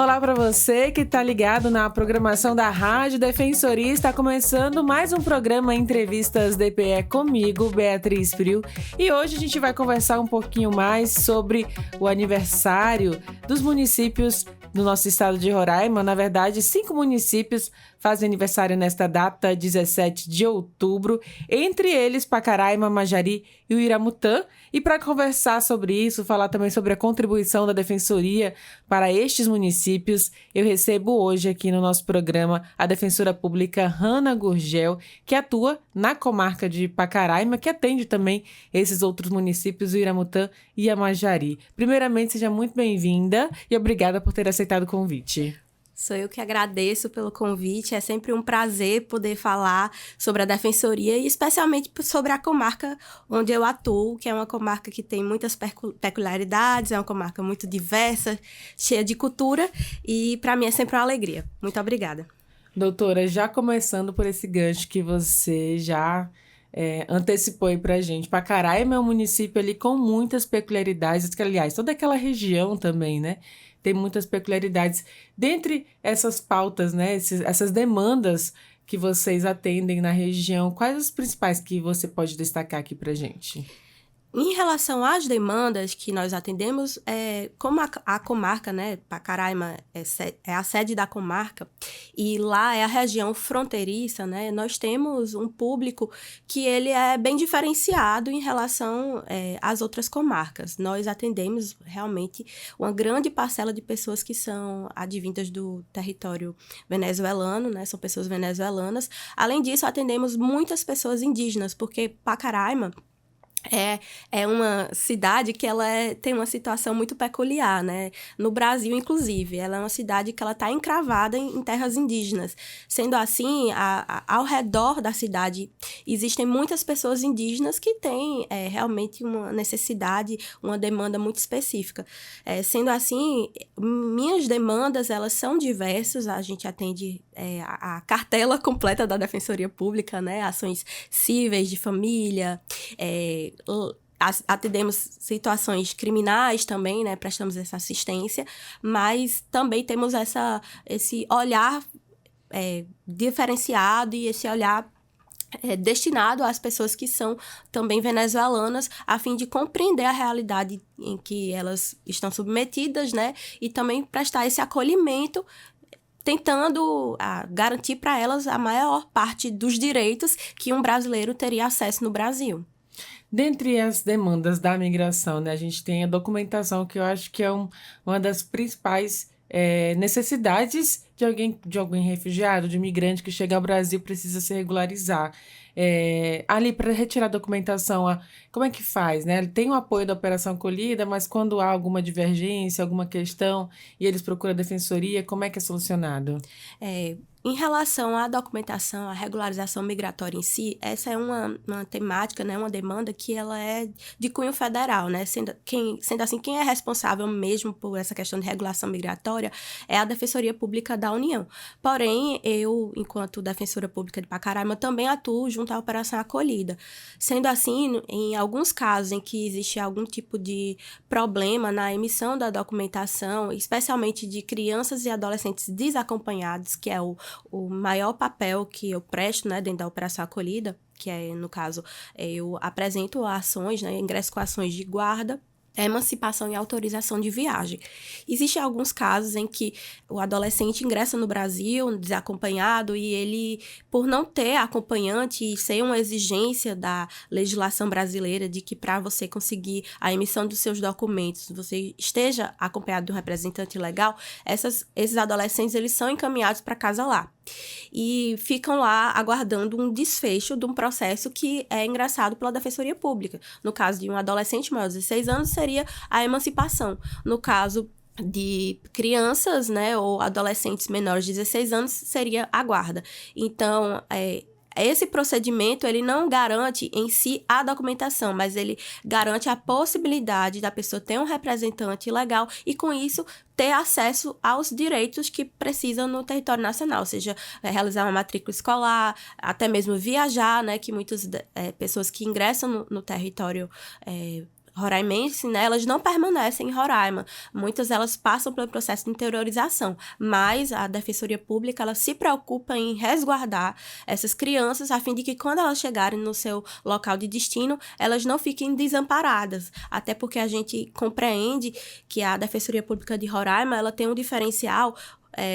Olá para você que está ligado na programação da Rádio Defensoria. Está começando mais um programa Entrevistas DPE comigo, Beatriz Frio. E hoje a gente vai conversar um pouquinho mais sobre o aniversário dos municípios do nosso estado de Roraima. Na verdade, 5 municípios fazem aniversário nesta data, 17 de outubro. Entre eles, Pacaraima, Majari e o Iramutã. E para conversar sobre isso, falar também sobre a contribuição da Defensoria para estes municípios, eu recebo hoje aqui no nosso programa a defensora pública Hanna Gurgel, que atua na comarca de Pacaraima, que atende também esses outros municípios, o Iramutã e a Majari. Primeiramente, seja muito bem-vinda e obrigada por ter aceitado o convite. Sou eu que agradeço pelo convite, é sempre um prazer poder falar sobre a Defensoria e especialmente sobre a comarca onde eu atuo, que é uma comarca que tem muitas peculiaridades, é uma comarca muito diversa, cheia de cultura e para mim é sempre uma alegria. Muito obrigada. Doutora, já começando por esse gancho que você já antecipou aí pra gente, Pacaraima é um município ali com muitas peculiaridades, que, aliás, toda aquela região também, né? Tem muitas peculiaridades. Dentre essas pautas, né, essas demandas que vocês atendem na região, quais as principais que você pode destacar aqui pra gente? Em relação às demandas que nós atendemos, como a comarca, né, Pacaraima é a sede da comarca, e lá é a região fronteiriça, né, nós temos um público que ele é bem diferenciado em relação às outras comarcas. Nós atendemos realmente uma grande parcela de pessoas que são advindas do território venezuelano, né, são pessoas venezuelanas. Além disso, atendemos muitas pessoas indígenas, porque Pacaraima é uma cidade que ela tem uma situação muito peculiar, né? No Brasil, inclusive. Ela é uma cidade que ela está encravada em terras indígenas. Sendo assim, ao redor da cidade existem muitas pessoas indígenas que têm realmente uma necessidade, uma demanda muito específica. Sendo assim, minhas demandas, elas são diversas. A gente atende a cartela completa da Defensoria Pública, né? Ações cíveis, de família, atendemos situações criminais também, né? Prestamos essa assistência, mas também temos esse olhar diferenciado e esse olhar destinado às pessoas que são também venezuelanas, a fim de compreender a realidade em que elas estão submetidas, né? E também prestar esse acolhimento, tentando garantir para elas a maior parte dos direitos que um brasileiro teria acesso no Brasil. Dentre as demandas da migração, né, a gente tem a documentação, que eu acho que é uma das principais necessidades de alguém refugiado, de imigrante que chega ao Brasil, precisa se regularizar. Ali, para retirar a documentação, como é que faz, né? Tem o apoio da Operação Acolhida, mas quando há alguma divergência, alguma questão, e eles procuram a Defensoria, como é que é solucionado? Em relação à documentação, à regularização migratória em si, essa é uma temática, né, uma demanda que ela é de cunho federal, né? Sendo assim, quem é responsável mesmo por essa questão de regulação migratória é a Defensoria Pública da União. Porém, eu, enquanto Defensora Pública de Pacaraima, também atuo junto à Operação Acolhida. Sendo assim, em alguns casos em que existe algum tipo de problema na emissão da documentação, especialmente de crianças e adolescentes desacompanhados, que é o maior papel que eu presto, né, dentro da Operação Acolhida, que é, no caso, eu apresento ações, né, ingresso com ações de guarda, emancipação e autorização de viagem. Existem alguns casos em que o adolescente ingressa no Brasil desacompanhado e ele, por não ter acompanhante e ser uma exigência da legislação brasileira de que para você conseguir a emissão dos seus documentos, você esteja acompanhado de um representante legal, esses adolescentes eles são encaminhados para casa lá. E ficam lá aguardando um desfecho de um processo que é ingressado pela Defensoria Pública. No caso de um adolescente maior de 16 anos, seria a emancipação. No caso de crianças, né, ou adolescentes menores de 16 anos, seria a guarda. Então, esse procedimento, ele não garante em si a documentação, mas ele garante a possibilidade da pessoa ter um representante legal e, com isso, ter acesso aos direitos que precisam no território nacional, seja realizar uma matrícula escolar, até mesmo viajar, né, que muitas pessoas que ingressam no território roraimense, né, elas não permanecem em Roraima. Muitas delas passam pelo processo de interiorização, mas a Defensoria Pública, ela se preocupa em resguardar essas crianças, a fim de que quando elas chegarem no seu local de destino, elas não fiquem desamparadas. Até porque a gente compreende que a Defensoria Pública de Roraima, ela tem um diferencial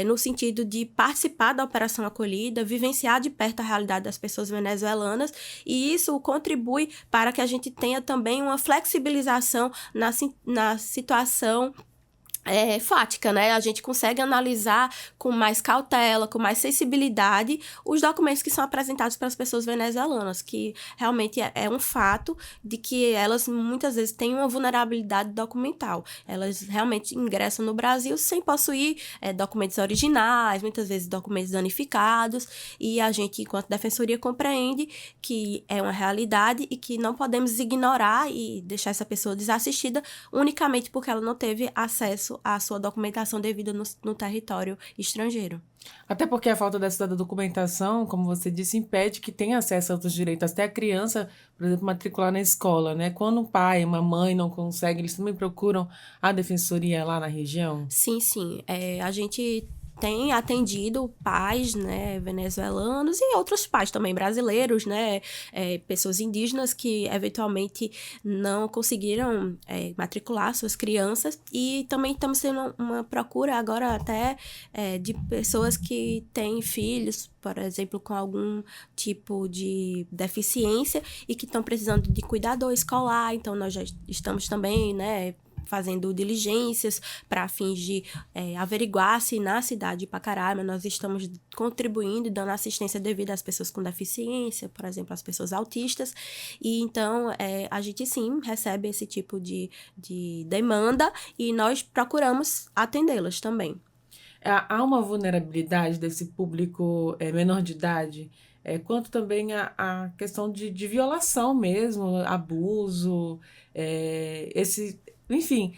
no sentido de participar da Operação Acolhida, vivenciar de perto a realidade das pessoas venezuelanas, e isso contribui para que a gente tenha também uma flexibilização na situação fática, né? A gente consegue analisar com mais cautela, com mais sensibilidade, os documentos que são apresentados para as pessoas venezuelanas, que realmente é um fato de que elas muitas vezes têm uma vulnerabilidade documental. Elas realmente ingressam no Brasil sem possuir documentos originais, muitas vezes documentos danificados, e a gente, enquanto defensoria, compreende que é uma realidade e que não podemos ignorar e deixar essa pessoa desassistida unicamente porque ela não teve acesso à sua documentação devida no território estrangeiro. Até porque a falta dessa documentação, como você disse, impede que tenha acesso a outros direitos. Até a criança, por exemplo, matricular na escola, né? Quando um pai, uma mãe não consegue, eles também procuram a defensoria lá na região? Sim, sim. A gente tem atendido pais, né, venezuelanos e outros pais também brasileiros, né, pessoas indígenas que eventualmente não conseguiram matricular suas crianças, e também estamos tendo uma procura agora até de pessoas que têm filhos, por exemplo, com algum tipo de deficiência e que estão precisando de cuidador escolar. Então nós já estamos também, né, fazendo diligências para fins de averiguar se na cidade de Pacaraima nós estamos contribuindo e dando assistência devida às pessoas com deficiência, por exemplo, às pessoas autistas. E então a gente sim recebe esse tipo de demanda e nós procuramos atendê-las também. Há uma vulnerabilidade desse público menor de idade, quanto também a questão de violação mesmo, abuso, enfim,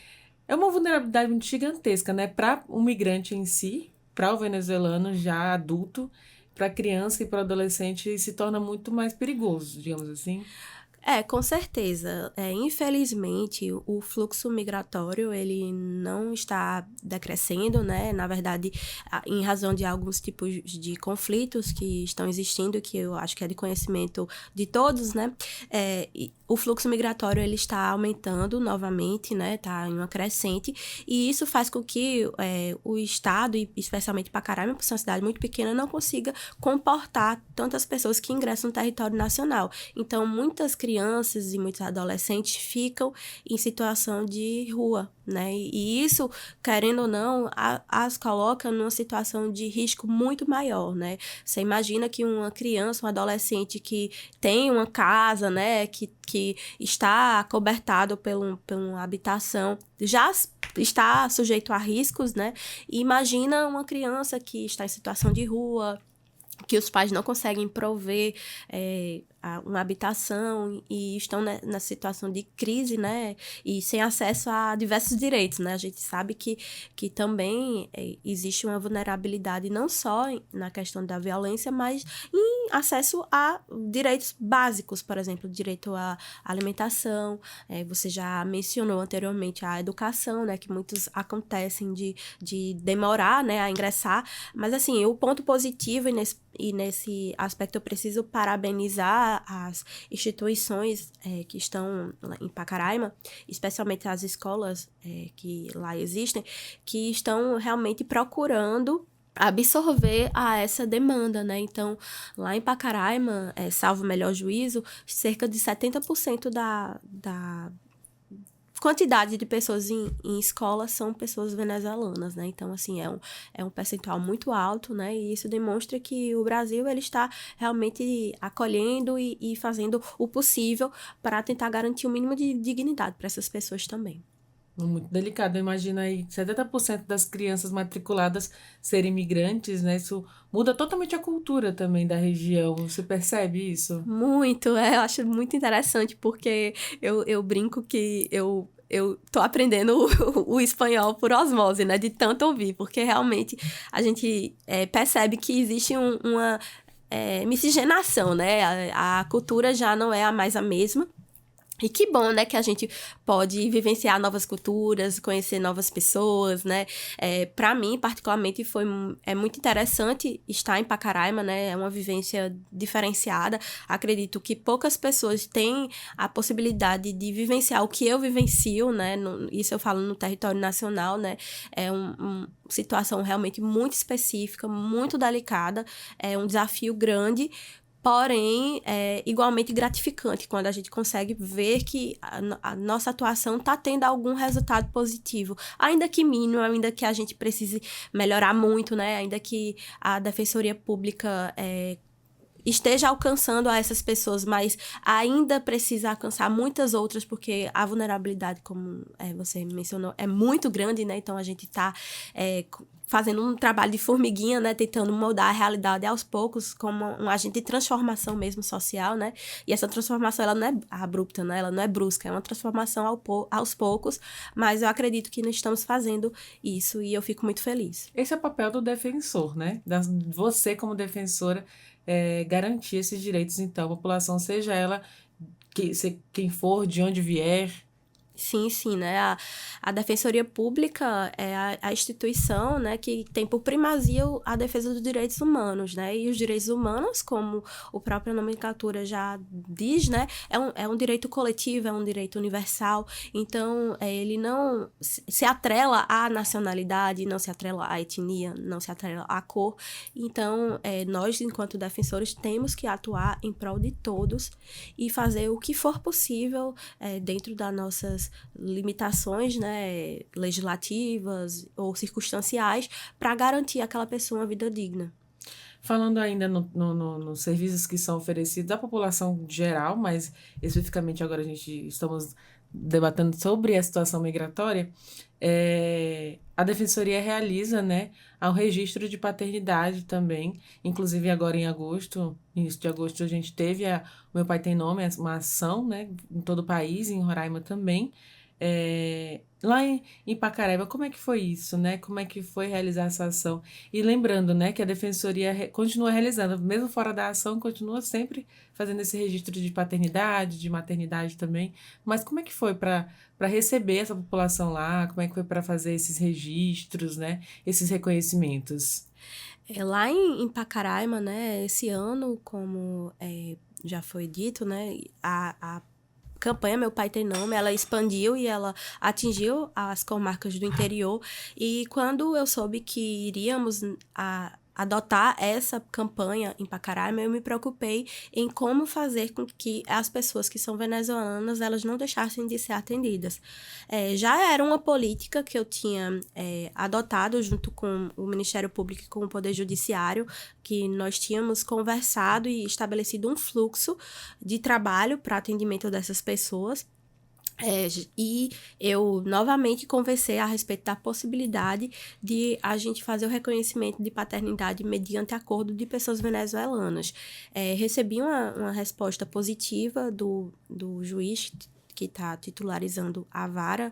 é uma vulnerabilidade muito gigantesca, né? Para o migrante em si, para o venezuelano já adulto, para a criança e para o adolescente se torna muito mais perigoso, digamos assim. Com certeza. Infelizmente, o fluxo migratório, ele não está decrescendo, né? Na verdade, em razão de alguns tipos de conflitos que estão existindo, que eu acho que é de conhecimento de todos, né? O fluxo migratório, ele está aumentando novamente, né? Está em uma crescente, e isso faz com que o Estado, e especialmente Pacaraima, por ser uma cidade muito pequena, não consiga comportar tantas pessoas que ingressam no território nacional. Então, muitas crianças e muitos adolescentes ficam em situação de rua, né? E isso, querendo ou não, as coloca numa situação de risco muito maior, né? Você imagina que uma criança, um adolescente que tem uma casa, né, que está acobertado por uma habitação, já está sujeito a riscos, né? E imagina uma criança que está em situação de rua, que os pais não conseguem prover uma habitação e estão na situação de crise, né? E sem acesso a diversos direitos, né? A gente sabe que também existe uma vulnerabilidade não só na questão da violência, mas em acesso a direitos básicos, por exemplo, direito à alimentação. Você já mencionou anteriormente a educação, né? Que muitos acontecem de demorar, né, a ingressar. Mas, assim, o ponto positivo e nesse aspecto eu preciso parabenizar as instituições que estão lá em Pacaraima, especialmente as escolas que lá existem, que estão realmente procurando absorver a essa demanda, né? Então, lá em Pacaraima, salvo o melhor juízo, cerca de 70% da quantidade de pessoas em escola são pessoas venezuelanas, né? Então, assim, é um percentual muito alto, né? E isso demonstra que o Brasil, ele está realmente acolhendo e fazendo o possível para tentar garantir o mínimo de dignidade para essas pessoas também. Muito delicado. Imagina aí 70% das crianças matriculadas serem imigrantes, né? Isso muda totalmente a cultura também da região. Você percebe isso? Muito, eu acho muito interessante, porque eu brinco que eu tô aprendendo o espanhol por osmose, né? De tanto ouvir, porque realmente a gente percebe que existe uma miscigenação, né? A cultura já não é mais a mesma. E que bom, né, que a gente pode vivenciar novas culturas, conhecer novas pessoas, né? Para mim, particularmente, é muito interessante estar em Pacaraima, né? É uma vivência diferenciada. Acredito que poucas pessoas têm a possibilidade de vivenciar o que eu vivencio, né? Isso eu falo no território nacional, né? É uma situação realmente muito específica, muito delicada, é um desafio grande. Porém, é igualmente gratificante quando a gente consegue ver que a nossa atuação está tendo algum resultado positivo. Ainda que mínimo, ainda que a gente precise melhorar muito, né? Ainda que a Defensoria Pública esteja alcançando a essas pessoas, mas ainda precisa alcançar muitas outras, porque a vulnerabilidade, como você mencionou, é muito grande, né? Então, a gente está fazendo um trabalho de formiguinha, né? Tentando mudar a realidade aos poucos, como um agente de transformação mesmo social, né? E essa transformação, ela não é abrupta, né? Ela não é brusca, é uma transformação aos poucos, mas eu acredito que nós estamos fazendo isso e eu fico muito feliz. Esse é o papel do defensor, né? Você, como defensora, garantir esses direitos, então, à população, seja ela quem for, de onde vier. Sim, né? A Defensoria Pública é a instituição, né, que tem por primazia a defesa dos direitos humanos, né? E os direitos humanos, como o próprio nomenclatura já diz, né, é um direito coletivo, é um direito universal. Então, ele não se atrela à nacionalidade, não se atrela à etnia, não se atrela à cor. Então, nós, enquanto defensores, temos que atuar em prol de todos e fazer o que for possível dentro das nossas limitações, né, legislativas ou circunstanciais para garantir àquela pessoa uma vida digna. Falando ainda nos serviços que são oferecidos à população geral, mas especificamente agora estamos debatendo sobre a situação migratória, a Defensoria realiza, né, o registro de paternidade também. Inclusive agora em agosto, início de agosto, a gente teve o Meu Pai Tem Nome, uma ação, né, em todo o país, em Roraima também. Lá em Pacaraima, como é que foi isso, né? Como é que foi realizar essa ação? E lembrando, né, que a Defensoria continua realizando, mesmo fora da ação, continua sempre fazendo esse registro de paternidade, de maternidade também. Mas como é que foi para receber essa população lá? Como é que foi para fazer esses registros, né? Esses reconhecimentos? Lá em Pacaraima, né, esse ano, como já foi dito, né, a campanha Meu Pai Tem Nome, ela expandiu e ela atingiu as comarcas do interior. E quando eu soube que iríamos adotar essa campanha em Pacaraima, eu me preocupei em como fazer com que as pessoas que são venezuelanas, elas não deixassem de ser atendidas. Já era uma política que eu tinha adotado junto com o Ministério Público e com o Poder Judiciário, que nós tínhamos conversado e estabelecido um fluxo de trabalho para atendimento dessas pessoas. E eu novamente conversei a respeito da possibilidade de a gente fazer o reconhecimento de paternidade mediante acordo de pessoas venezuelanas. Recebi uma resposta positiva do juiz que está titularizando a vara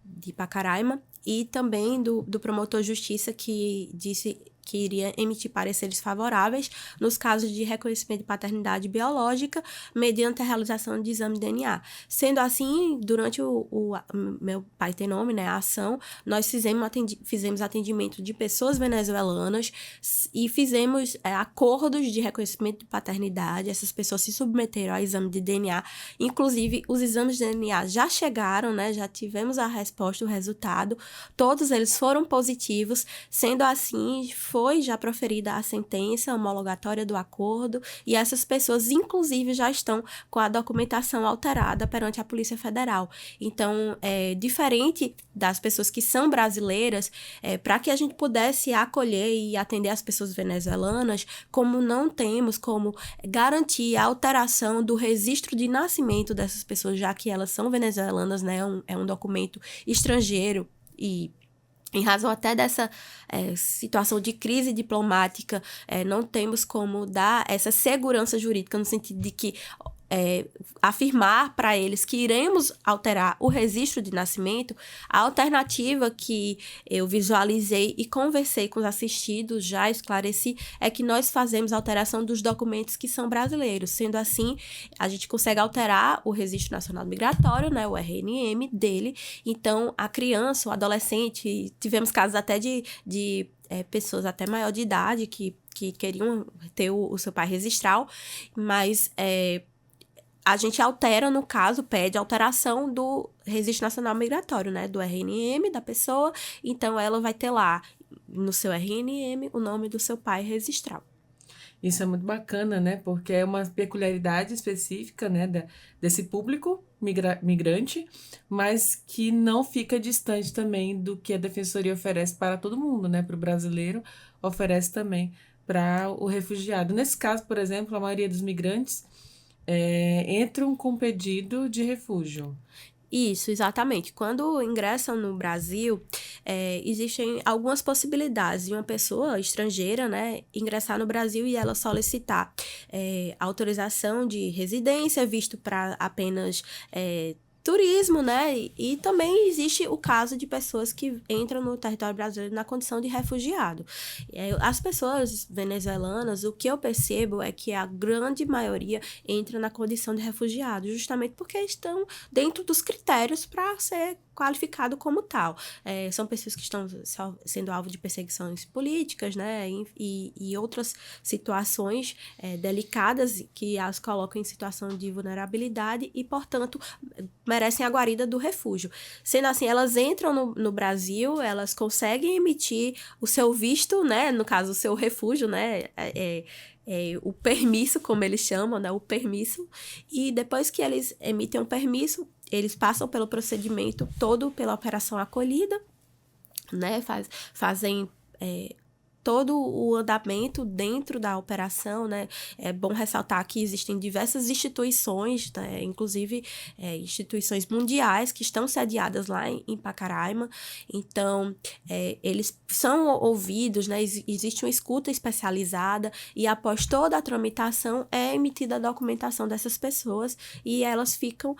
de Pacaraima e também do promotor de justiça que disse que iria emitir pareceres favoráveis nos casos de reconhecimento de paternidade biológica mediante a realização de exame de DNA. Sendo assim, durante o Meu Pai Tem Nome, né, a ação, nós fizemos atendimento de pessoas venezuelanas e fizemos acordos de reconhecimento de paternidade. Essas pessoas se submeteram ao exame de DNA. Inclusive, os exames de DNA já chegaram, né, já tivemos a resposta, o resultado. Todos eles foram positivos. Sendo assim, foi já proferida a sentença homologatória do acordo e essas pessoas, inclusive, já estão com a documentação alterada perante a Polícia Federal. Então, diferente das pessoas que são brasileiras, para que a gente pudesse acolher e atender as pessoas venezuelanas, como não temos como garantir a alteração do registro de nascimento dessas pessoas, já que elas são venezuelanas, né? É um documento estrangeiro e em razão até dessa situação de crise diplomática, não temos como dar essa segurança jurídica no sentido de que afirmar para eles que iremos alterar o registro de nascimento, a alternativa que eu visualizei e conversei com os assistidos, já esclareci, é que nós fazemos a alteração dos documentos que são brasileiros. Sendo assim, a gente consegue alterar o Registro Nacional Migratório, né, o RNM dele. Então, a criança, o adolescente, tivemos casos até de pessoas até maior de idade que queriam ter o seu pai registral, mas a gente altera, no caso, pede alteração do Registro Nacional Migratório, né? Do RNM da pessoa. Então, ela vai ter lá, no seu RNM, o nome do seu pai registral. Isso é muito bacana, né? Porque é uma peculiaridade específica, né, desse público migrante, mas que não fica distante também do que a Defensoria oferece para todo mundo, né? Para o brasileiro, oferece também para o refugiado. Nesse caso, por exemplo, a maioria dos migrantes entram com pedido de refúgio. Isso, exatamente. Quando ingressam no Brasil, existem algumas possibilidades de uma pessoa estrangeira, né, ingressar no Brasil e ela solicitar autorização de residência, visto para apenas turismo, né? E também existe o caso de pessoas que entram no território brasileiro na condição de refugiado. As pessoas venezuelanas, o que eu percebo é que a grande maioria entra na condição de refugiado, justamente porque estão dentro dos critérios para ser qualificado como tal. São pessoas que estão sendo alvo de perseguições políticas, né? E outras situações delicadas que as colocam em situação de vulnerabilidade e, portanto, merecem a guarida do refúgio. Sendo assim, elas entram no Brasil, elas conseguem emitir o seu visto, né? No caso, o seu refúgio, né? O permisso, como eles chamam, né? O permisso. E depois que eles emitem um permisso, eles passam pelo procedimento todo, pela operação acolhida, né? Fazem todo o andamento dentro da operação, né? É bom ressaltar que existem diversas instituições, né? Inclusive instituições mundiais que estão sediadas lá em Pacaraima. Então, eles são ouvidos, né? Existe uma escuta especializada e após toda a tramitação é emitida a documentação dessas pessoas e elas ficam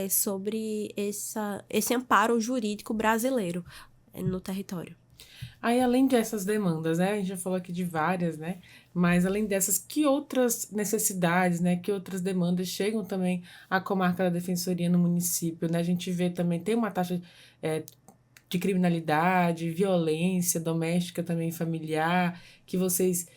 sobre esse amparo jurídico brasileiro no território. Aí, além dessas demandas, né? A gente já falou aqui de várias, né? Mas, além dessas, que outras necessidades, né? Que outras demandas chegam também à comarca da Defensoria no município, né? A gente vê também, tem uma taxa de criminalidade, violência doméstica também familiar, que vocês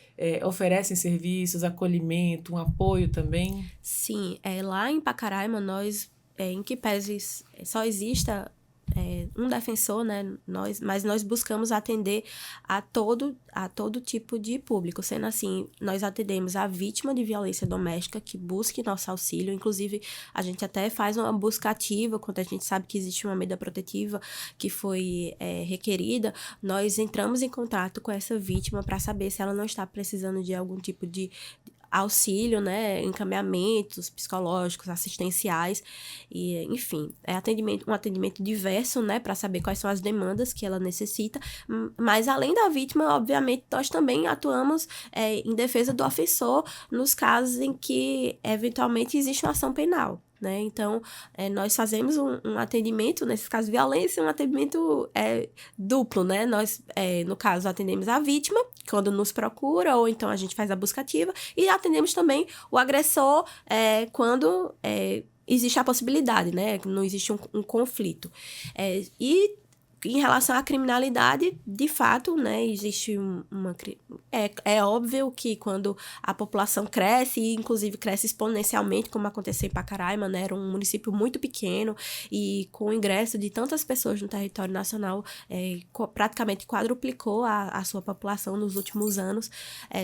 oferecem serviços, acolhimento, um apoio também? Sim, lá em Pacaraima, nós, em que pese só exista um defensor, né, mas nós buscamos atender a todo tipo de público. Sendo assim, nós atendemos a vítima de violência doméstica que busque nosso auxílio. Inclusive, a gente até faz uma busca ativa quando a gente sabe que existe uma medida protetiva que foi requerida. Nós entramos em contato com essa vítima para saber se ela não está precisando de algum tipo de auxílio, né, encaminhamentos psicológicos, assistenciais, e, enfim, um atendimento diverso, né, para saber quais são as demandas que ela necessita, mas além da vítima, obviamente, nós também atuamos em defesa do ofensor nos casos em que, eventualmente, existe uma ação penal. Né? Então, nós fazemos um atendimento, nesse caso de violência, um atendimento duplo, né? Nós, no caso, atendemos a vítima, quando nos procura, ou então a gente faz a busca ativa, e atendemos também o agressor quando existe a possibilidade, né? Não existe um conflito. E em relação à criminalidade, de fato, né, existe É óbvio que quando a população cresce, e inclusive cresce exponencialmente, como aconteceu em Pacaraima, né, era um município muito pequeno, e com o ingresso de tantas pessoas no território nacional, praticamente quadruplicou a sua população nos últimos anos.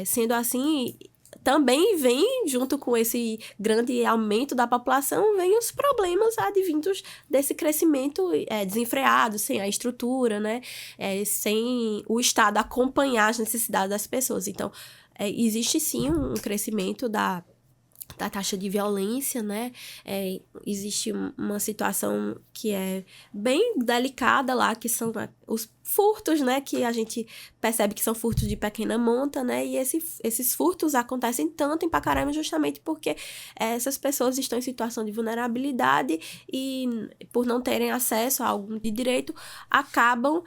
Sendo assim, também vem, junto com esse grande aumento da população, vem os problemas advindos desse crescimento desenfreado, sem a estrutura, né? Sem o Estado acompanhar as necessidades das pessoas. Então, existe sim um crescimento da da taxa de violência, né? Existe uma situação que é bem delicada lá, que são os furtos, né? Que a gente percebe que são furtos de pequena monta, né? E esses furtos acontecem tanto em Pacaraima justamente porque essas pessoas estão em situação de vulnerabilidade e, por não terem acesso a algum de direito, acabam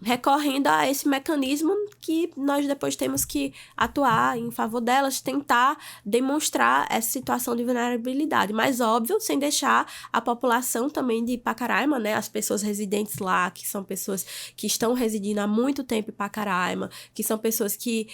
recorrendo a esse mecanismo que nós depois temos que atuar em favor delas, tentar demonstrar essa situação de vulnerabilidade. Mas, óbvio, sem deixar a população também de Pacaraima, né? As pessoas residentes lá, que são pessoas que estão residindo há muito tempo em Pacaraima, que são pessoas que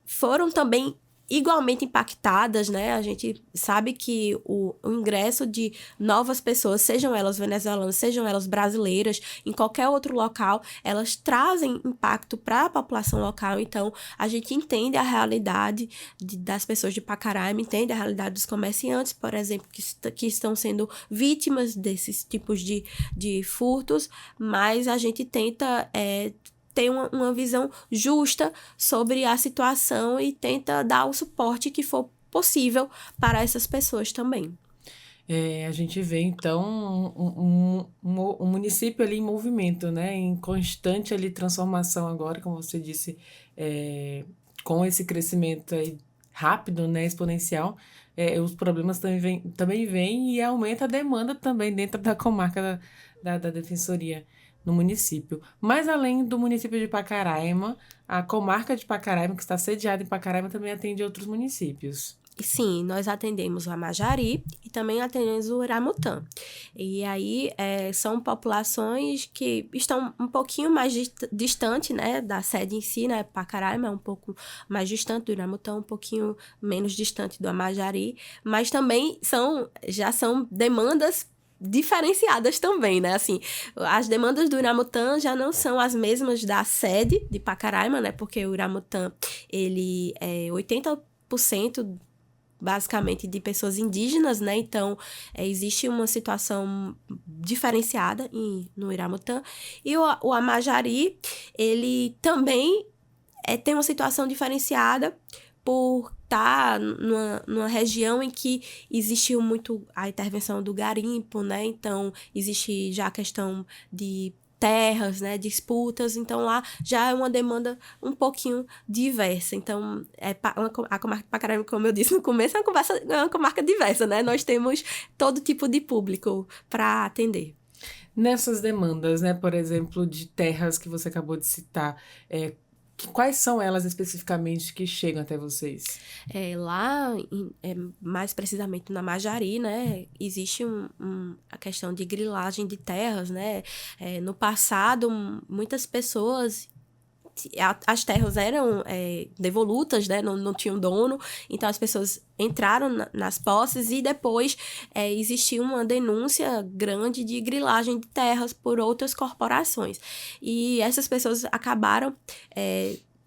foram também igualmente impactadas, né? A gente sabe que o ingresso de novas pessoas, sejam elas venezuelanas, sejam elas brasileiras, em qualquer outro local, elas trazem impacto para a população local. Então, a gente entende a realidade das pessoas de Pacaraima, entende a realidade dos comerciantes, por exemplo, que estão sendo vítimas desses tipos de furtos, mas a gente tenta ter uma visão justa sobre a situação e tenta dar o suporte que for possível para essas pessoas também. A gente vê, então, um município ali em movimento, né? Em constante ali transformação agora, como você disse, com esse crescimento aí rápido, né? Exponencial, os problemas também vêm e aumenta a demanda também dentro da comarca da Defensoria no município. Mas além do município de Pacaraima, a comarca de Pacaraima, que está sediada em Pacaraima, também atende outros municípios. Sim, nós atendemos o Amajari e também atendemos o Iramutã. E aí são populações que estão um pouquinho mais distante, né, da sede em si, né? Pacaraima é um pouco mais distante do Iramutã, um pouquinho menos distante do Amajari, mas também já são demandas diferenciadas também, né? Assim, as demandas do Iramutã já não são as mesmas da sede de Pacaraima, né? Porque o Iramutã, ele é 80% basicamente de pessoas indígenas, né? Então, existe uma situação diferenciada no Iramutã. E o Amajari, ele também tem uma situação diferenciada por estar numa região em que existiu muito a intervenção do garimpo, né? Então, existe já a questão de terras, né, disputas, então lá já é uma demanda um pouquinho diversa. Então, a comarca de Pacaraima, como eu disse no começo, é uma comarca diversa, né? Nós temos todo tipo de público para atender. Nessas demandas, né, por exemplo, de terras que você acabou de citar, quais são elas especificamente que chegam até vocês? Lá, mais precisamente na Majari, né, existe a questão de grilagem de terras, né? No passado, muitas pessoas, as terras eram devolutas, né? Não tinham dono, então as pessoas entraram nas posses e depois existiu uma denúncia grande de grilagem de terras por outras corporações. E essas pessoas acabaram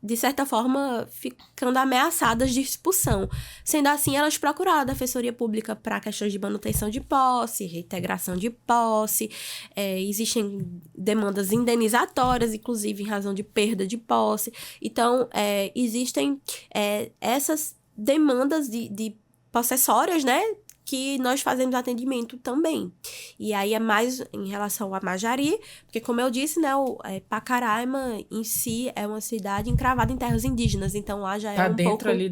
de certa forma, ficando ameaçadas de expulsão. Sendo assim, elas procuraram a Defensoria Pública para questões de manutenção de posse, reintegração de posse, existem demandas indenizatórias, inclusive em razão de perda de posse. Então, existem essas demandas de possessórias, né? Que nós fazemos atendimento também. E aí é mais em relação a Majari, porque como eu disse, né, Pacaraima em si é uma cidade encravada em terras indígenas, então lá já é um pouco... Tá dentro ali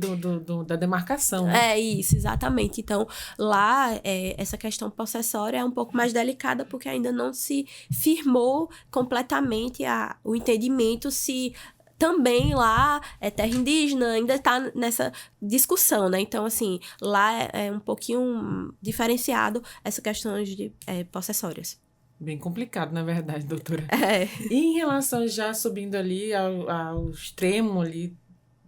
da demarcação, né? Isso, exatamente. Então, lá, essa questão possessória é um pouco mais delicada, porque ainda não se firmou completamente o entendimento se... Também lá terra indígena, ainda está nessa discussão, né? Então, assim, lá é um pouquinho diferenciado essa questão de possessórias. Bem complicado, na verdade, doutora. E em relação, já subindo ali ao extremo ali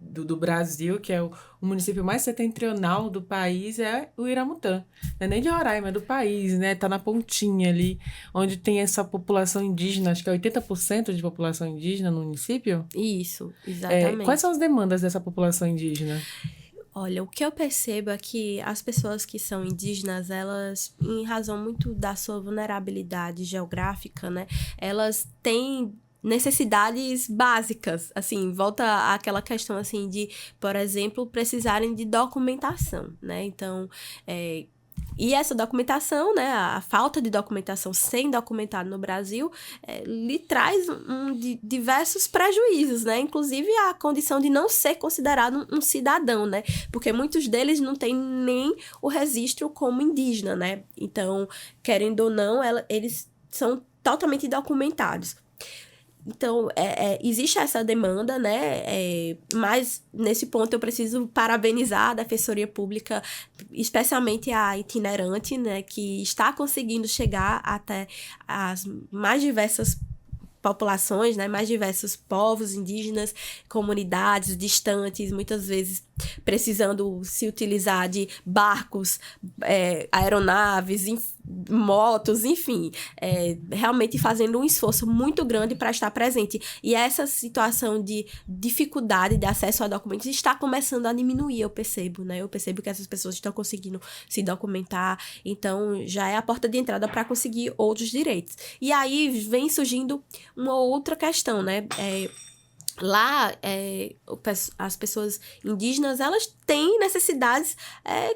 do Brasil, que é o município mais setentrional do país, é o Iramutã. Não é nem de Roraima, é do país, né? Tá na pontinha ali, onde tem essa população indígena, acho que é 80% de população indígena no município. Isso, exatamente. Quais são as demandas dessa população indígena? Olha, o que eu percebo é que as pessoas que são indígenas, elas, em razão muito da sua vulnerabilidade geográfica, né? Elas têm necessidades básicas, assim, volta àquela questão, assim, de, por exemplo, precisarem de documentação, né? Então, e essa documentação, né, a falta de documentação sem documentado no Brasil, lhe traz diversos prejuízos, né? Inclusive a condição de não ser considerado um cidadão, né? Porque muitos deles não têm nem o registro como indígena, né? Então, querendo ou não, eles são totalmente documentados. Então, existe essa demanda, né? Mas, nesse ponto, eu preciso parabenizar a Defensoria Pública, especialmente a itinerante, né? Que está conseguindo chegar até as mais diversas populações, né? Mais diversos povos indígenas, comunidades distantes, muitas vezes precisando se utilizar de barcos, aeronaves, motos, enfim, realmente fazendo um esforço muito grande para estar presente. E essa situação de dificuldade de acesso a documentos está começando a diminuir, eu percebo, né? Eu percebo que essas pessoas estão conseguindo se documentar, então já é a porta de entrada para conseguir outros direitos. E aí vem surgindo uma outra questão, né? Lá, as pessoas indígenas, elas têm necessidades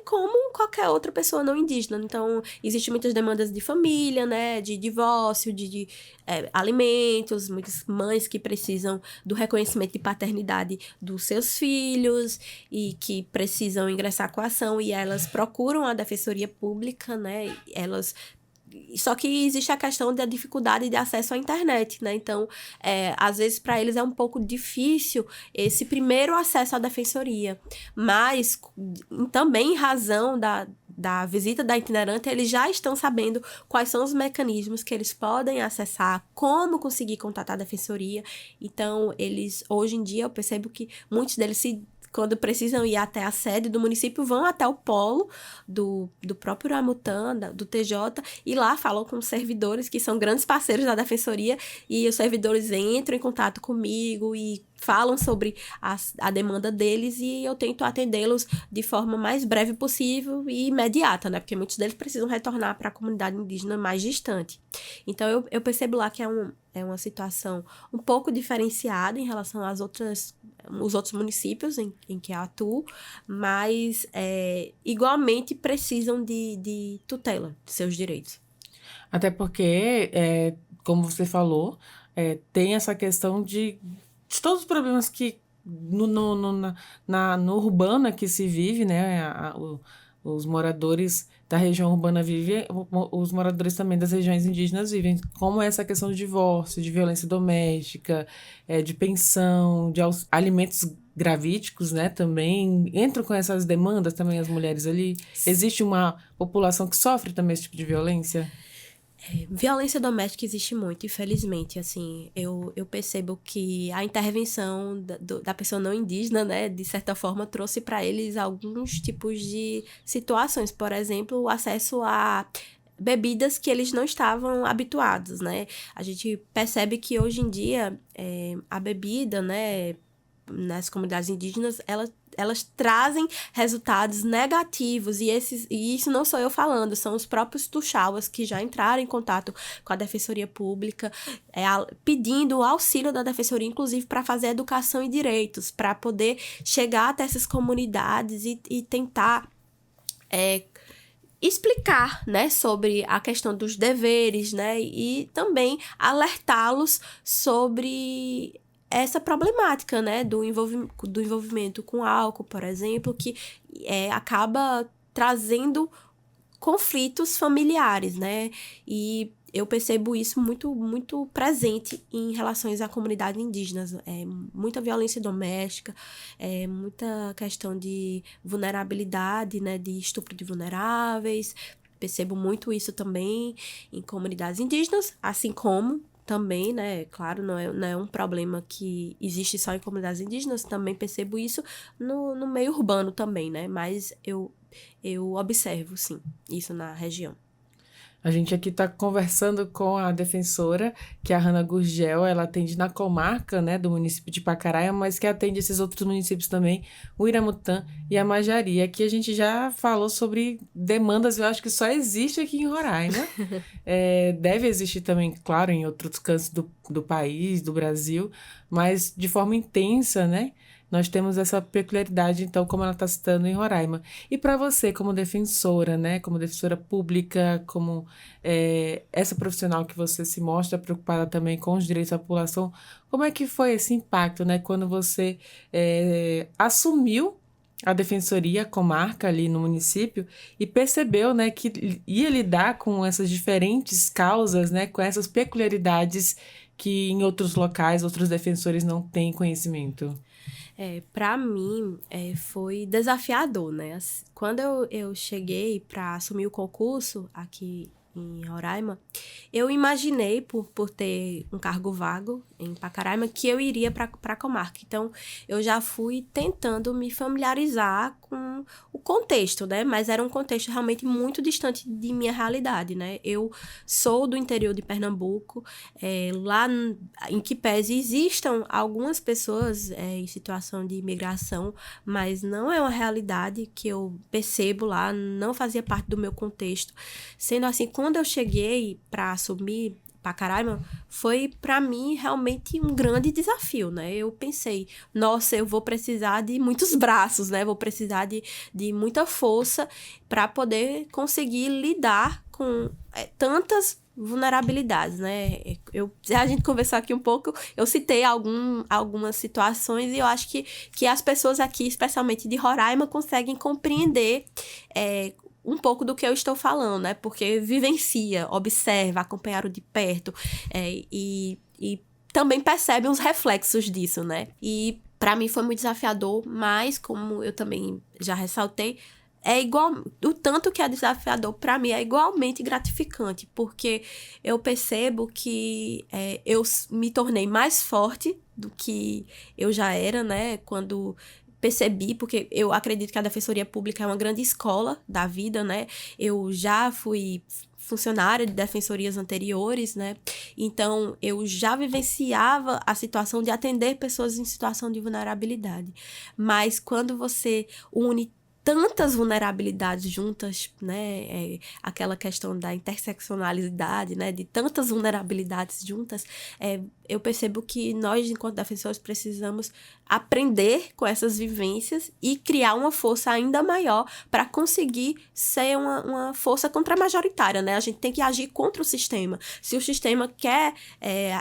como qualquer outra pessoa não indígena. Então, existem muitas demandas de família, né? De divórcio, de alimentos, muitas mães que precisam do reconhecimento de paternidade dos seus filhos e que precisam ingressar com a ação e elas procuram a Defensoria Pública, né? Só que existe a questão da dificuldade de acesso à internet, né? Então, às vezes, para eles é um pouco difícil esse primeiro acesso à defensoria. Mas, também em razão da visita da itinerante, eles já estão sabendo quais são os mecanismos que eles podem acessar, como conseguir contatar a defensoria. Então, hoje em dia, eu percebo que muitos deles quando precisam ir até a sede do município, vão até o polo do próprio Amutã, do TJ, e lá falam com os servidores, que são grandes parceiros da Defensoria, e os servidores entram em contato comigo e falam sobre a demanda deles, e eu tento atendê-los de forma mais breve possível e imediata, né? Porque muitos deles precisam retornar para a comunidade indígena mais distante. Então, eu percebo lá que é uma situação um pouco diferenciada em relação os outros municípios em que eu atuo, mas igualmente precisam de tutela de seus direitos. Até porque, como você falou, tem essa questão de todos os problemas que no urbano que se vive, né? Os moradores da região urbana vivem, os moradores também das regiões indígenas vivem, como essa questão de divórcio, de violência doméstica, de pensão, de alimentos gravídicos, né, também entram com essas demandas também as mulheres ali. Existe uma população que sofre também esse tipo de violência? Violência doméstica existe muito, infelizmente, assim, eu percebo que a intervenção da pessoa não indígena, né, de certa forma, trouxe para eles alguns tipos de situações, por exemplo, o acesso a bebidas que eles não estavam habituados, né, a gente percebe que hoje em dia a bebida, né, nas comunidades indígenas, elas trazem resultados negativos, e isso não sou eu falando, são os próprios tuxauas que já entraram em contato com a Defensoria Pública, pedindo o auxílio da Defensoria, inclusive para fazer educação e direitos, para poder chegar até essas comunidades e tentar explicar, né, sobre a questão dos deveres, né, e também alertá-los sobre essa problemática, né, do envolvimento com álcool, por exemplo, que acaba trazendo conflitos familiares, né, e eu percebo isso muito, muito presente em relações à comunidade indígena, muita violência doméstica, muita questão de vulnerabilidade, né, de estupro de vulneráveis, percebo muito isso também em comunidades indígenas, assim como também, né, claro, não é um problema que existe só em comunidades indígenas, também percebo isso no meio urbano também, né, mas eu observo, sim, isso na região. A gente aqui está conversando com a defensora, que é a Hanna Gurgel. Ela atende na comarca, né, do município de Pacaraima, mas que atende esses outros municípios também, o Iramutã e a Majari. Aqui a gente já falou sobre demandas, eu acho que só existe aqui em Roraima. Deve existir também, claro, em outros cantos do país, do Brasil, mas de forma intensa, né? Nós temos essa peculiaridade, então, como ela está citando, em Roraima. E para você, como defensora, né, como defensora pública, como essa profissional que você se mostra preocupada também com os direitos da população, como é que foi esse impacto, né, quando você assumiu a defensoria, a comarca ali no município, e percebeu, né, que ia lidar com essas diferentes causas, né, com essas peculiaridades que em outros locais, outros defensores não têm conhecimento? Para mim, foi desafiador, né? Quando eu cheguei para assumir o concurso aqui em Roraima, eu imaginei, por ter um cargo vago em Pacaraima, que eu iria para a comarca. Então, eu já fui tentando me familiarizar com o contexto, né? Mas era um contexto realmente muito distante de minha realidade, né? Eu sou do interior de Pernambuco, lá em que pese existam algumas pessoas em situação de imigração, mas não é uma realidade que eu percebo lá, não fazia parte do meu contexto. Sendo assim, quando eu cheguei para assumir Pacaraima, foi para mim realmente um grande desafio, né? Eu pensei, nossa, eu vou precisar de muitos braços, né? Vou precisar de muita força para poder conseguir lidar com tantas vulnerabilidades, né? A gente conversou aqui um pouco, eu citei algumas situações e eu acho que as pessoas aqui, especialmente de Roraima, conseguem compreender um pouco do que eu estou falando, né? Porque vivencia, observa, acompanharam de perto e também percebe os reflexos disso, né? E para mim foi muito desafiador, mas como eu também já ressaltei, o tanto que é desafiador, para mim, é igualmente gratificante, porque eu percebo que eu me tornei mais forte do que eu já era, né? Quando percebi, porque eu acredito que a Defensoria Pública é uma grande escola da vida, né? Eu já fui funcionária de defensorias anteriores, né? Então, eu já vivenciava a situação de atender pessoas em situação de vulnerabilidade. Mas quando você une tantas vulnerabilidades juntas, né, aquela questão da interseccionalidade, né, de tantas vulnerabilidades juntas, eu percebo que nós, enquanto defensores, precisamos aprender com essas vivências e criar uma força ainda maior para conseguir ser uma força contra-majoritária, né? A gente tem que agir contra o sistema. Se o sistema quer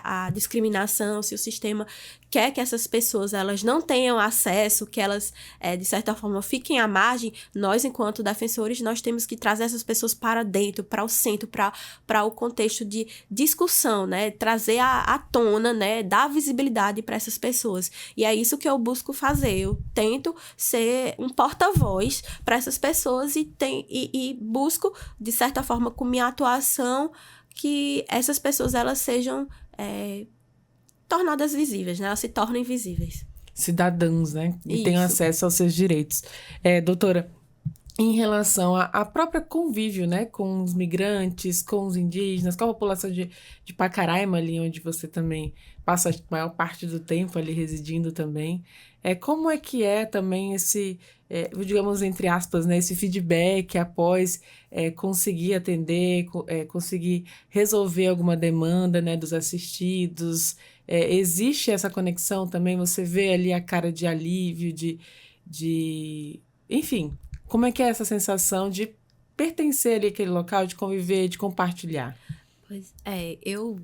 a discriminação, se o sistema quer que essas pessoas elas não tenham acesso, que elas, de certa forma, fiquem à margem, nós, enquanto defensores, nós temos que trazer essas pessoas para dentro, para o centro, para o contexto de discussão, né? Trazer à tona, né? Dar visibilidade para essas pessoas. E é isso que eu busco fazer. Eu tento ser um porta-voz para essas pessoas e busco, de certa forma, com minha atuação, que essas pessoas elas sejam tornadas visíveis, né? Elas se tornem visíveis. Cidadãos, né? E tenham acesso aos seus direitos. Doutora, em relação à própria convívio, né? Com os migrantes, com os indígenas, com a população de Pacaraima, ali onde você também passa a maior parte do tempo ali residindo também. Como é que é também esse, digamos, entre aspas, né? Esse feedback após conseguir atender, conseguir resolver alguma demanda, né? Dos assistidos. Existe essa conexão também? Você vê ali a cara de alívio, enfim, como é que é essa sensação de pertencer ali àquele local, de conviver, de compartilhar? Pois eu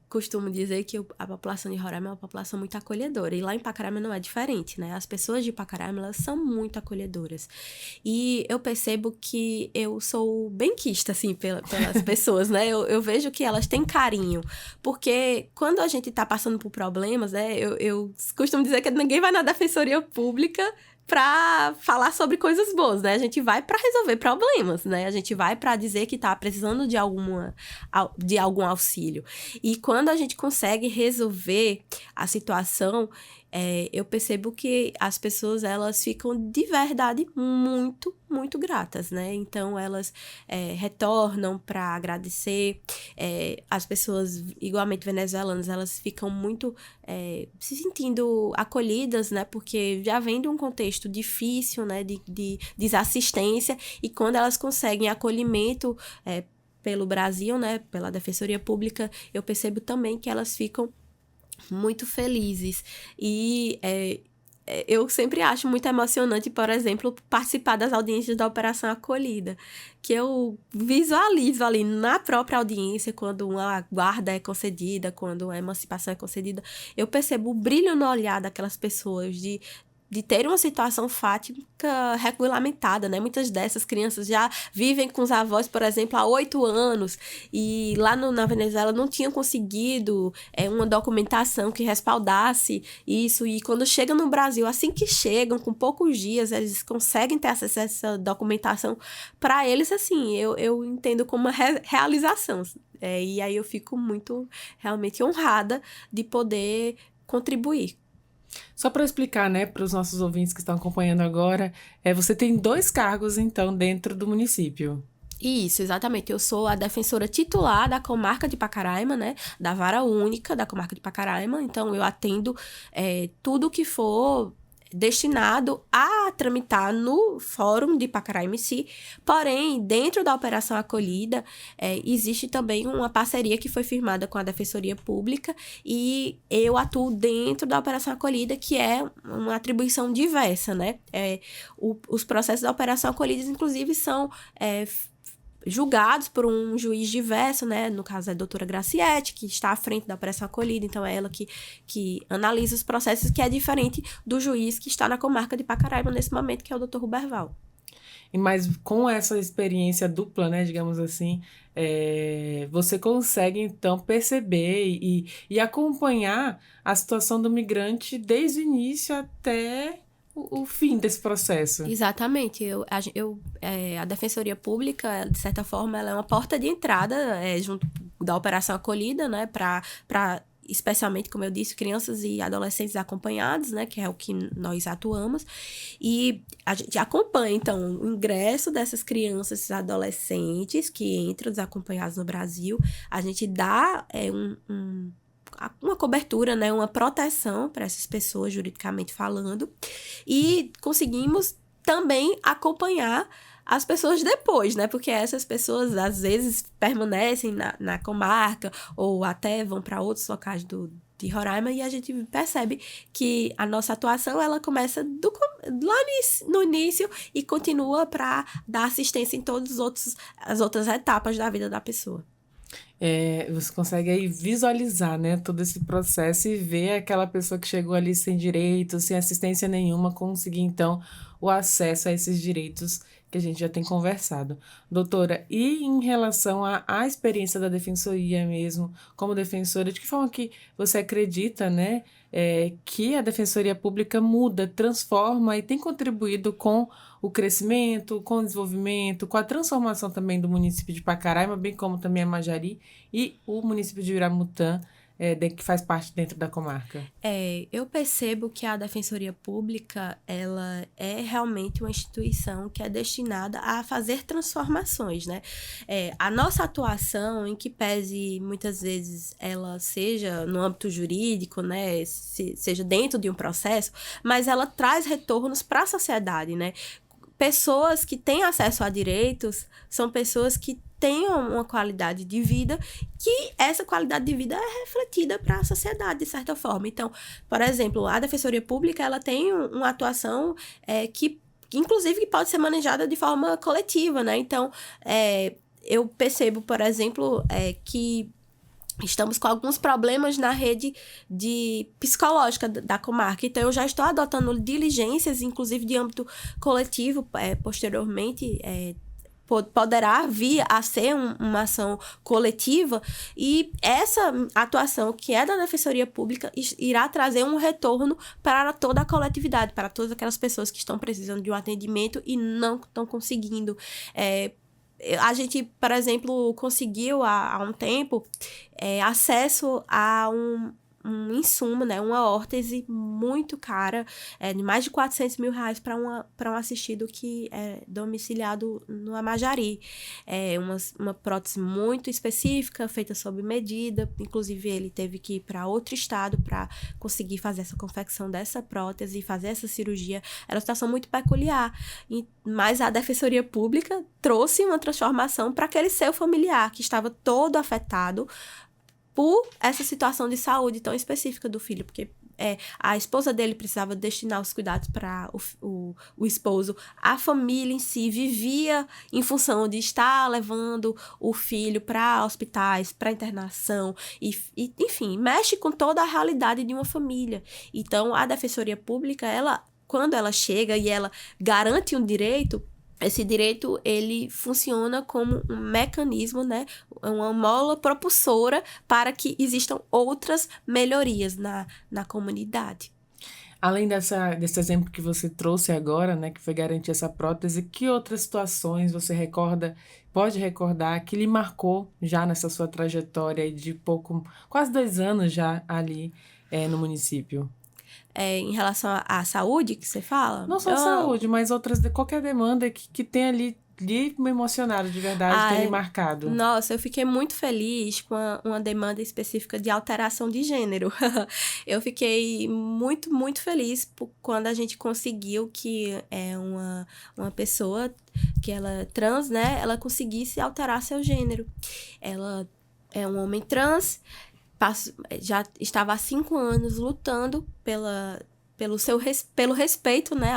costumo dizer que a população de Roraima é uma população muito acolhedora. E lá em Pacaraima não é diferente, né? As pessoas de Pacaraima, elas são muito acolhedoras. E eu percebo que eu sou benquista, assim, pelas pessoas, né? Eu vejo que elas têm carinho. Porque quando a gente tá passando por problemas, né? Eu costumo dizer que ninguém vai na Defensoria Pública para falar sobre coisas boas, né? A gente vai para resolver problemas, né? A gente vai para dizer que tá precisando de algum auxílio. E quando a gente consegue resolver a situação, eu percebo que as pessoas, elas ficam de verdade muito, muito gratas, né? Então, elas retornam para agradecer. As pessoas, igualmente venezuelanas, elas ficam muito se sentindo acolhidas, né? Porque já vem de um contexto difícil, né? De desassistência, e quando elas conseguem acolhimento pelo Brasil, né? Pela Defensoria Pública, eu percebo também que elas ficam muito felizes. E eu sempre acho muito emocionante, por exemplo, participar das audiências da Operação Acolhida, que eu visualizo ali na própria audiência, quando uma guarda é concedida, quando uma emancipação é concedida, eu percebo o brilho no olhar daquelas pessoas de ter uma situação fática regulamentada, né? Muitas dessas crianças já vivem com os avós, por exemplo, há 8 anos, e lá na Venezuela não tinham conseguido uma documentação que respaldasse isso, e quando chegam no Brasil, assim que chegam, com poucos dias, eles conseguem ter acesso a essa documentação. Para eles, assim, eu entendo como uma realização. E aí eu fico muito, realmente honrada de poder contribuir. Só para explicar, né, para os nossos ouvintes que estão acompanhando agora, você tem 2 cargos, então, dentro do município. Isso, exatamente. Eu sou a defensora titular da comarca de Pacaraima, né? Da vara única da comarca de Pacaraima. Então, eu atendo tudo que for destinado a tramitar no Fórum de Pacaraima em si. Porém, dentro da Operação Acolhida, existe também uma parceria que foi firmada com a Defensoria Pública, e eu atuo dentro da Operação Acolhida, que é uma atribuição diversa, né? Os processos da Operação Acolhida, inclusive, são julgados por um juiz diverso, né? No caso, é a doutora Graciete, que está à frente da Operação Acolhida, então é ela que analisa os processos, que é diferente do juiz que está na comarca de Pacaraima nesse momento, que é o doutor Ruberval. Mas com essa experiência dupla, né, digamos assim, você consegue, então, perceber e acompanhar a situação do migrante desde o início até o fim desse processo. Exatamente. A Defensoria Pública, de certa forma, ela é uma porta de entrada junto da Operação Acolhida, né, para especialmente, como eu disse, crianças e adolescentes acompanhados, né, que é o que nós atuamos, e a gente acompanha, então, o ingresso dessas crianças e adolescentes que entram desacompanhados no Brasil. A gente dá uma cobertura, né, uma proteção para essas pessoas, juridicamente falando, e conseguimos também acompanhar as pessoas depois, né, porque essas pessoas às vezes permanecem na comarca ou até vão para outros locais de Roraima, e a gente percebe que a nossa atuação, ela começa lá no início e continua para dar assistência em todas as outras etapas da vida da pessoa. Você consegue aí visualizar, né, todo esse processo e ver aquela pessoa que chegou ali sem direitos, sem assistência nenhuma, conseguir, então, o acesso a esses direitos que a gente já tem conversado. Doutora, e em relação à experiência da defensoria mesmo, como defensora, de que forma que você acredita, né, que a Defensoria Pública muda, transforma e tem contribuído com o crescimento, com o desenvolvimento, com a transformação também do município de Pacaraima, bem como também a Majari e o município de Viramutã, que faz parte dentro da comarca? Eu percebo que a Defensoria Pública, ela é realmente uma instituição que é destinada a fazer transformações, né? A nossa atuação, em que pese muitas vezes ela seja no âmbito jurídico, né? Seja dentro de um processo, mas ela traz retornos para a sociedade, né? Pessoas que têm acesso a direitos são pessoas que tenham uma qualidade de vida, que essa qualidade de vida é refletida para a sociedade, de certa forma. Então, por exemplo, a Defensoria Pública, ela tem uma atuação que inclusive, que pode ser manejada de forma coletiva, né? Então, eu percebo, por exemplo, que estamos com alguns problemas na rede psicológica da comarca. Então, eu já estou adotando diligências, inclusive de âmbito coletivo, posteriormente, poderá vir a ser uma ação coletiva, e essa atuação, que é da Defensoria Pública, irá trazer um retorno para toda a coletividade, para todas aquelas pessoas que estão precisando de um atendimento e não estão conseguindo. A gente, por exemplo, conseguiu há um tempo acesso a um insumo, né? Uma órtese muito cara, de mais de R$400 mil para um assistido que é domiciliado no Amajari. É uma prótese muito específica, feita sob medida. Inclusive, ele teve que ir para outro estado para conseguir fazer essa confecção dessa prótese e fazer essa cirurgia. Era uma situação muito peculiar. Mas a Defensoria Pública trouxe uma transformação para aquele seu familiar que estava todo afetado por essa situação de saúde tão específica do filho, porque a esposa dele precisava destinar os cuidados para o esposo. A família em si vivia em função de estar levando o filho para hospitais, para internação, e, enfim, mexe com toda a realidade de uma família. Então, a Defensoria Pública, quando ela chega e ela garante um direito, esse direito, ele funciona como um mecanismo, né? Uma mola propulsora para que existam outras melhorias na comunidade. Além desse exemplo que você trouxe agora, né, que foi garantir essa prótese, que outras situações você pode recordar, que lhe marcou já nessa sua trajetória de quase 2 anos já ali no município? Em relação à saúde que você fala? Não só saúde, mas qualquer demanda que tenha ali me emocionado de verdade, tenha me marcado. Nossa, eu fiquei muito feliz com uma demanda específica de alteração de gênero. Eu fiquei muito, muito feliz quando a gente conseguiu que uma pessoa que ela é trans, né, ela conseguisse alterar seu gênero. Ela é um homem trans, já estava há 5 anos lutando pelo respeito, né,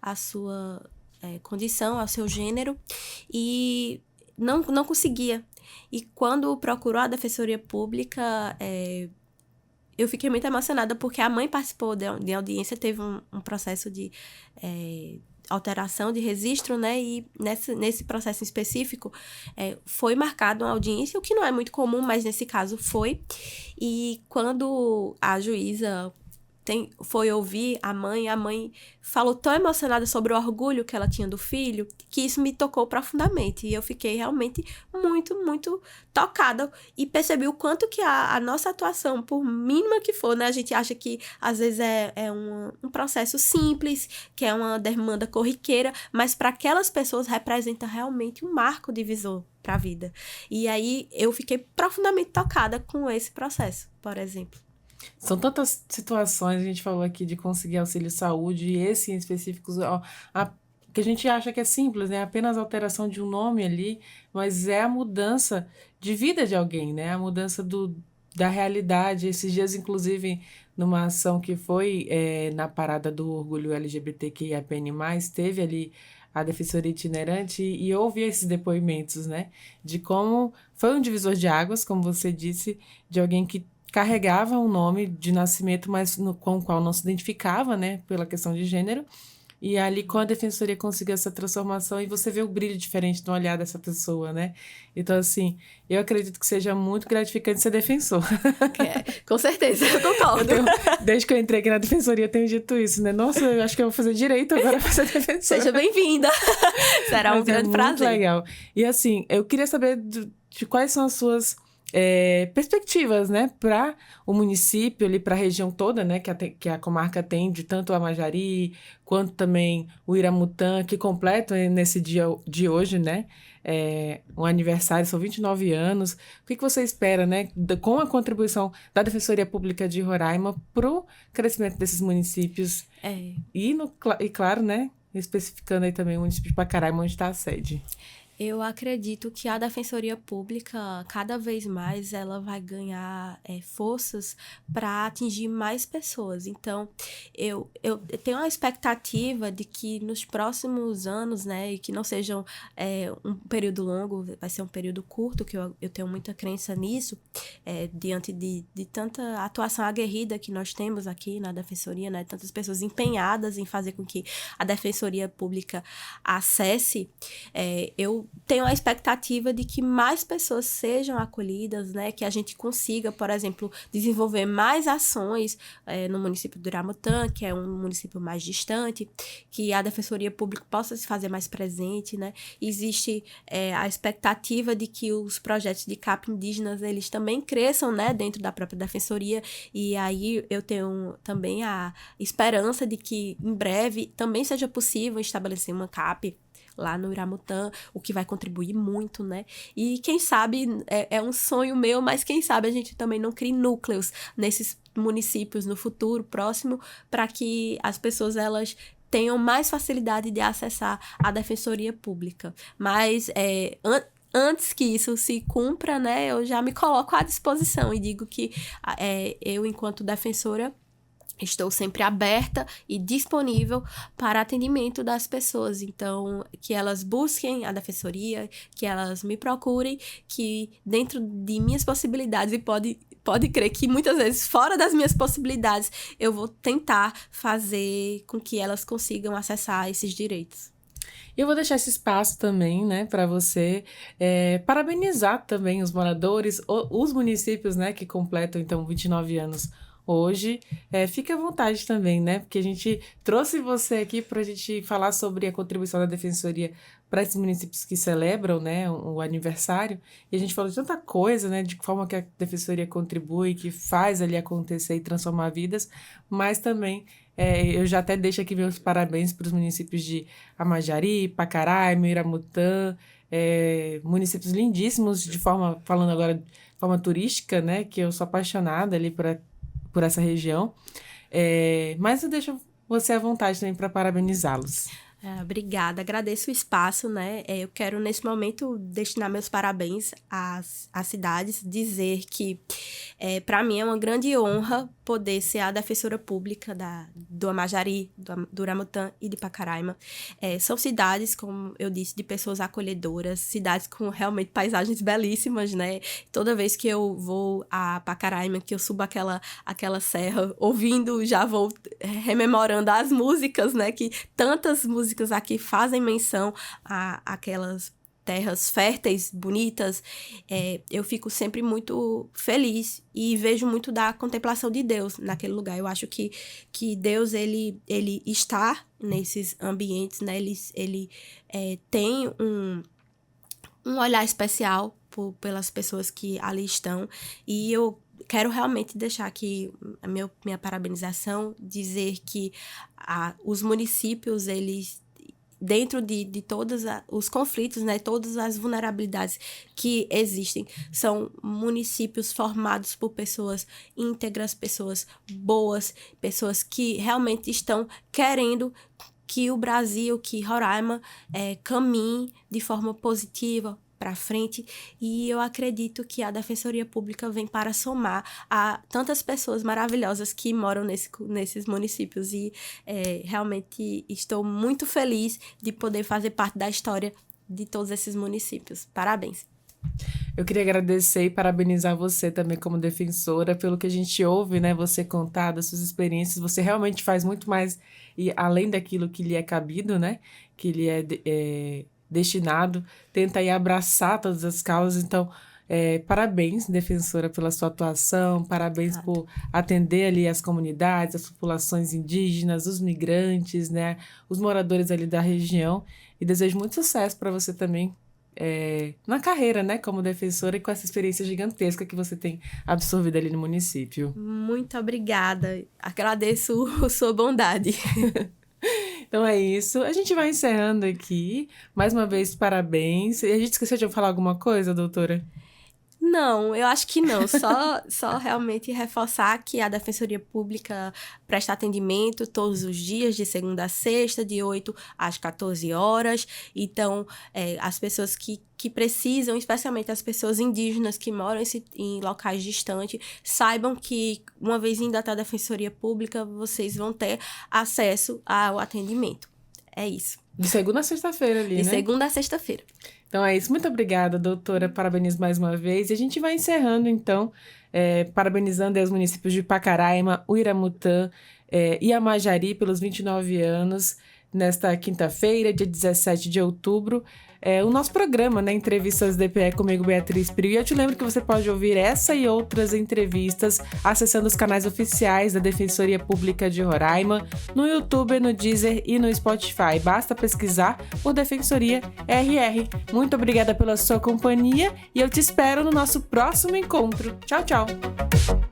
à sua condição, ao seu gênero, e não conseguia. E quando procurou a Defensoria Pública, eu fiquei muito emocionada, porque a mãe participou de audiência, teve um processo de alteração de registro, né? E nesse processo específico foi marcada uma audiência, o que não é muito comum, mas nesse caso foi. E quando a juíza foi ouvir a mãe falou tão emocionada sobre o orgulho que ela tinha do filho, que isso me tocou profundamente. E eu fiquei realmente muito, muito tocada. E percebi o quanto que a nossa atuação, por mínima que for, né? A gente acha que às vezes é um processo simples, que é uma demanda corriqueira, mas para aquelas pessoas representa realmente um marco divisor para a vida. E aí eu fiquei profundamente tocada com esse processo, por exemplo. São tantas situações, a gente falou aqui de conseguir auxílio saúde, e esse em específico, que a gente acha que é simples, né? Apenas a alteração de um nome ali, mas é a mudança de vida de alguém, né? A mudança da realidade. Esses dias, inclusive, numa ação que foi na parada do orgulho LGBTQIAPN+, teve ali a Defensoria Itinerante, e eu ouvi esses depoimentos, né? De como foi um divisor de águas, como você disse, de alguém que carregava um nome de nascimento, mas com o qual não se identificava, né, pela questão de gênero. E ali, com a Defensoria, conseguiu essa transformação, e você vê o brilho diferente no olhar dessa pessoa, né? Então, assim, eu acredito que seja muito gratificante ser defensor. Com certeza, eu concordo. Desde que eu entrei aqui na Defensoria, eu tenho dito isso, né? Nossa, eu acho que eu vou fazer direito agora para ser defensora. Seja bem-vinda! Será um grande prazer. Muito legal. E, assim, eu queria saber de quais são as suas perspectivas, né, para o município, ali para a região toda, né, que a comarca tem, de tanto o Amajari quanto também o Iramutã, que completam nesse dia de hoje, né, um aniversário, são 29 anos. O que você espera, né, com a contribuição da Defensoria Pública de Roraima para o crescimento desses municípios? E claro, né, especificando aí também o município de Pacaraima, onde está a sede. Eu acredito que a Defensoria Pública, cada vez mais, ela vai ganhar forças para atingir mais pessoas. Então, eu tenho a expectativa de que nos próximos anos, né, e que não sejam um período longo, vai ser um período curto, que eu tenho muita crença nisso, diante de tanta atuação aguerrida que nós temos aqui na Defensoria, né, tantas pessoas empenhadas em fazer com que a Defensoria Pública acesse, eu tenho a expectativa de que mais pessoas sejam acolhidas, né? Que a gente consiga, por exemplo, desenvolver mais ações no município do Iramutã, que é um município mais distante, que a Defensoria Pública possa se fazer mais presente, né? Existe a expectativa de que os projetos de CAP indígenas, eles também cresçam, né? Dentro da própria Defensoria, e aí eu tenho também a esperança de que, em breve, também seja possível estabelecer uma CAP lá no Iramutã, o que vai contribuir muito, né? E quem sabe, é um sonho meu, mas quem sabe a gente também não crie núcleos nesses municípios no futuro próximo, para que as pessoas, elas tenham mais facilidade de acessar a Defensoria Pública. Mas, antes que isso se cumpra, né, eu já me coloco à disposição e digo que eu, enquanto defensora, estou sempre aberta e disponível para atendimento das pessoas. Então, que elas busquem a Defensoria, que elas me procurem, que dentro de minhas possibilidades, e pode crer que muitas vezes fora das minhas possibilidades, eu vou tentar fazer com que elas consigam acessar esses direitos. E eu vou deixar esse espaço também, né, para você parabenizar também os moradores, os municípios, né, que completam, então, 29 anos hoje. Fique à vontade também, né, porque a gente trouxe você aqui para a gente falar sobre a contribuição da Defensoria para esses municípios que celebram, né, o aniversário, e a gente falou de tanta coisa, né, de forma que a Defensoria contribui, que faz ali acontecer e transformar vidas, mas também eu já até deixo aqui meus parabéns para os municípios de Amajari, Pacaraima, Iramutã, municípios lindíssimos, falando agora de forma turística, né, que eu sou apaixonada ali por essa região, mas eu deixo você à vontade também para parabenizá-los. Obrigada, agradeço o espaço, né? Eu quero, nesse momento, destinar meus parabéns às cidades, dizer que, para mim, é uma grande honra poder ser a defensora pública do Amajari, do Iramutã e de Pacaraima. São cidades, como eu disse, de pessoas acolhedoras, cidades com realmente paisagens belíssimas, né? Toda vez que eu vou a Pacaraima, que eu subo aquela serra, ouvindo, já vou rememorando as músicas, né? Que tantas músicas aqui fazem menção àquelas terras férteis, bonitas. Eu fico sempre muito feliz e vejo muito da contemplação de Deus naquele lugar. Eu acho que Deus, ele está nesses ambientes, né? Ele tem um olhar especial pelas pessoas que ali estão, e eu quero realmente deixar aqui minha parabenização, dizer que os municípios, eles, dentro de todos os conflitos, né, todas as vulnerabilidades que existem, são municípios formados por pessoas íntegras, pessoas boas, pessoas que realmente estão querendo que o Brasil, que Roraima caminhe de forma positiva para frente, e eu acredito que a Defensoria Pública vem para somar a tantas pessoas maravilhosas que moram nesses municípios, e realmente estou muito feliz de poder fazer parte da história de todos esses municípios. Parabéns! Eu queria agradecer e parabenizar você também como defensora pelo que a gente ouve, né? Você contar das suas experiências. Você realmente faz muito mais e além daquilo que lhe é cabido, né? Que lhe é destinado, tenta aí abraçar todas as causas. Então, parabéns, defensora, pela sua atuação, parabéns por atender ali as comunidades, as populações indígenas, os migrantes, né? Os moradores ali da região, e desejo muito sucesso para você também na carreira, né, como defensora, e com essa experiência gigantesca que você tem absorvido ali no município. Muito obrigada, agradeço a sua bondade. Então é isso, a gente vai encerrando aqui, mais uma vez parabéns. E a gente esqueceu de falar alguma coisa, doutora? Não, eu acho que não. Só realmente reforçar que a Defensoria Pública presta atendimento todos os dias, de segunda a sexta, de 8 às 14 horas. Então, as pessoas que precisam, especialmente as pessoas indígenas que moram em locais distantes, saibam que, uma vez indo até a Defensoria Pública, vocês vão ter acesso ao atendimento. É isso. De segunda a sexta-feira ali, né? De segunda a sexta-feira. Então é isso. Muito obrigada, doutora. Parabenizo mais uma vez. E a gente vai encerrando, então, parabenizando os municípios de Pacaraima, Iramutã e Amajari pelos 29 anos. nesta quinta-feira, dia 17 de outubro, o nosso programa, né, Entrevistas DPE comigo, Beatriz Priu. E eu te lembro que você pode ouvir essa e outras entrevistas acessando os canais oficiais da Defensoria Pública de Roraima, no YouTube, no Deezer e no Spotify. Basta pesquisar por Defensoria RR. Muito obrigada pela sua companhia e eu te espero no nosso próximo encontro. Tchau, tchau!